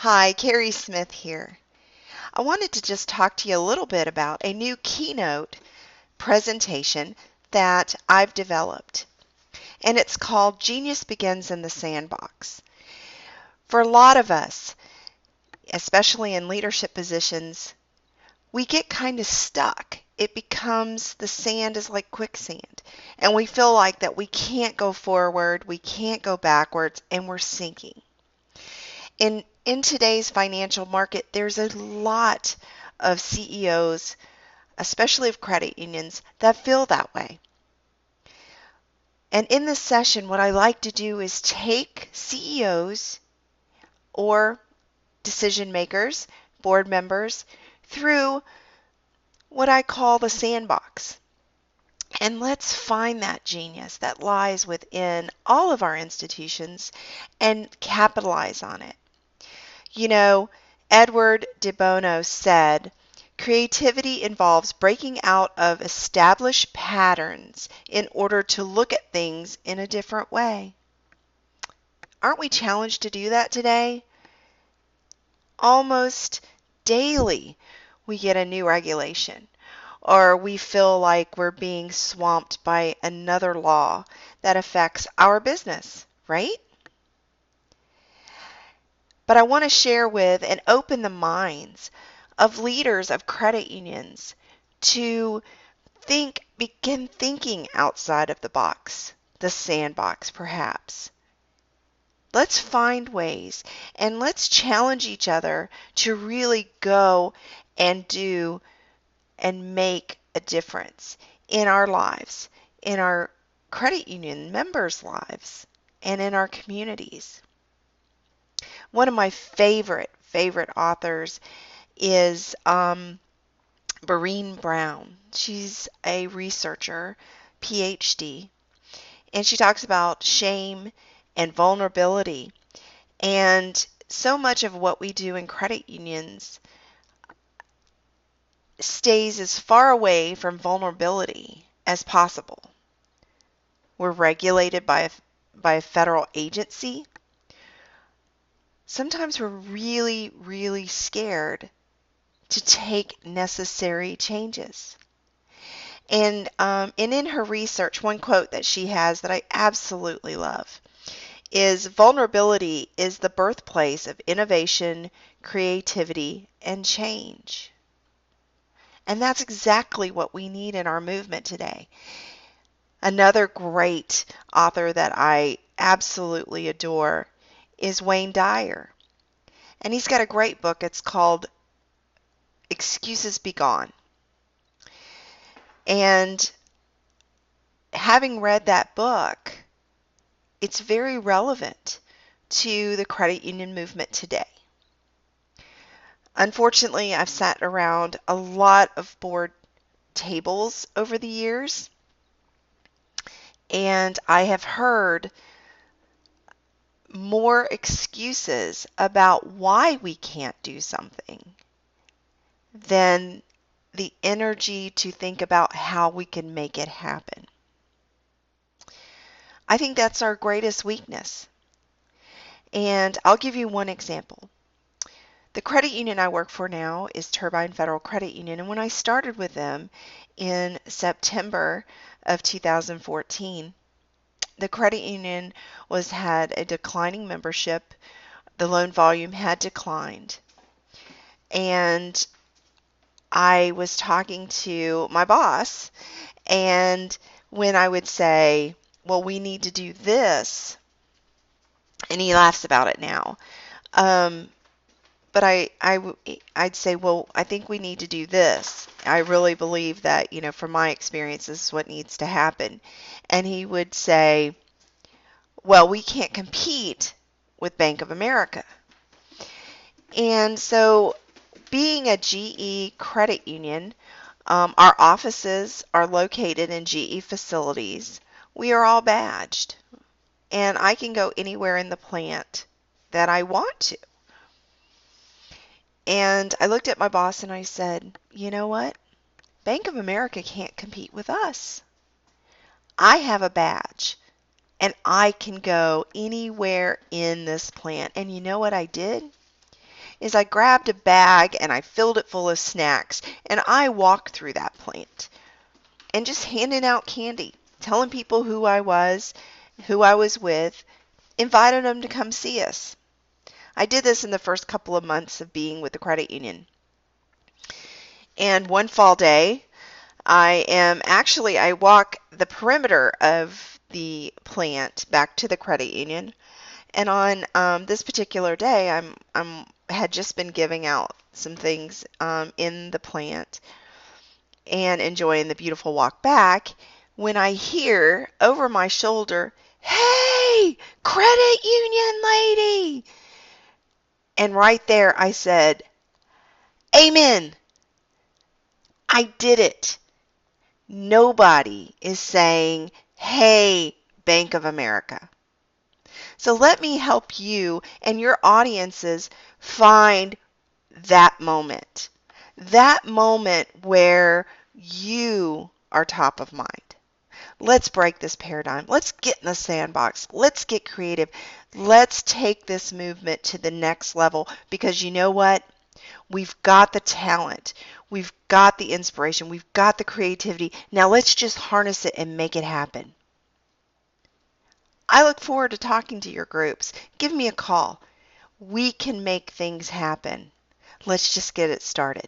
Hi, Kerri Smith here. I wanted to just talk to you a little bit about a new Keynote presentation that I've developed, and it's called Genius Begins in the Sandbox. For a lot of us, especially in leadership positions, we get kind of stuck. It becomes the sand is like quicksand, and we feel like that we can't go forward, we can't go backwards, and we're sinking. In today's financial market, there's a lot of CEOs, especially of credit unions, that feel that way. And in this session, what I like to do is take CEOs or decision makers, board members, through what I call the sandbox. And let's find that genius that lies within all of our institutions and capitalize on it. You know, Edward de Bono said, creativity involves breaking out of established patterns in order to look at things in a different way. Aren't we challenged to do that today? Almost daily we get a new regulation, or we feel like we're being swamped by another law that affects our business, right? But I want to share with and open the minds of leaders of credit unions to begin thinking outside of the box, the sandbox perhaps. Let's find ways and let's challenge each other to really go and do and make a difference in our lives, in our credit union members' lives, and in our communities. One of my favorite authors is Brene Brown. She's a researcher, PhD, and she talks about shame and vulnerability. And so much of what we do in credit unions stays as far away from vulnerability as possible. We're regulated by a federal agency. Sometimes we're really, really scared to take necessary changes. And in her research, one quote that she has that I absolutely love is, vulnerability is the birthplace of innovation, creativity, and change. And that's exactly what we need in our movement today. Another great author that I absolutely adore is Wayne Dyer. And he's got a great book. It's called Excuses Be Gone. And having read that book, it's very relevant to the credit union movement today. Unfortunately, I've sat around a lot of board tables over the years, and I have heard more excuses about why we can't do something than the energy to think about how we can make it happen. I think that's our greatest weakness. And I'll give you one example. The credit union I work for now is Turbine Federal Credit Union, and when I started with them in September of 2014, the credit union had a declining membership. The loan volume had declined. And I was talking to my boss, and when I would say, well, we need to do this, and he laughs about it now, but I'd say, well, I think we need to do this. I really believe that, from my experience, this is what needs to happen. And he would say, well, we can't compete with Bank of America. And so, being a GE credit union, our offices are located in GE facilities. We are all badged, and I can go anywhere in the plant that I want to. And I looked at my boss and I said, you know what? Bank of America can't compete with us. I have a badge, and I can go anywhere in this plant. And you know what I did? is I grabbed a bag and I filled it full of snacks, and I walked through that plant and just handing out candy, telling people who I was with, invited them to come see us. I did this in the first couple of months of being with the credit union. And one fall day, I walk the perimeter of the plant back to the credit union. And on this particular day, I'm had just been giving out some things in the plant and enjoying the beautiful walk back when I hear over my shoulder, "Hey, credit union lady!" And right there I said, "Amen. I did it." Nobody is saying, "Hey, Bank of America." So let me help you and your audiences find that moment where you are top of mind. Let's break this paradigm. Let's get in the sandbox. Let's get creative. Let's take this movement to the next level, because you know what? We've got the talent. We've got the inspiration. We've got the creativity. Now let's just harness it and make it happen. I look forward to talking to your groups. Give me a call. We can make things happen. Let's just get it started.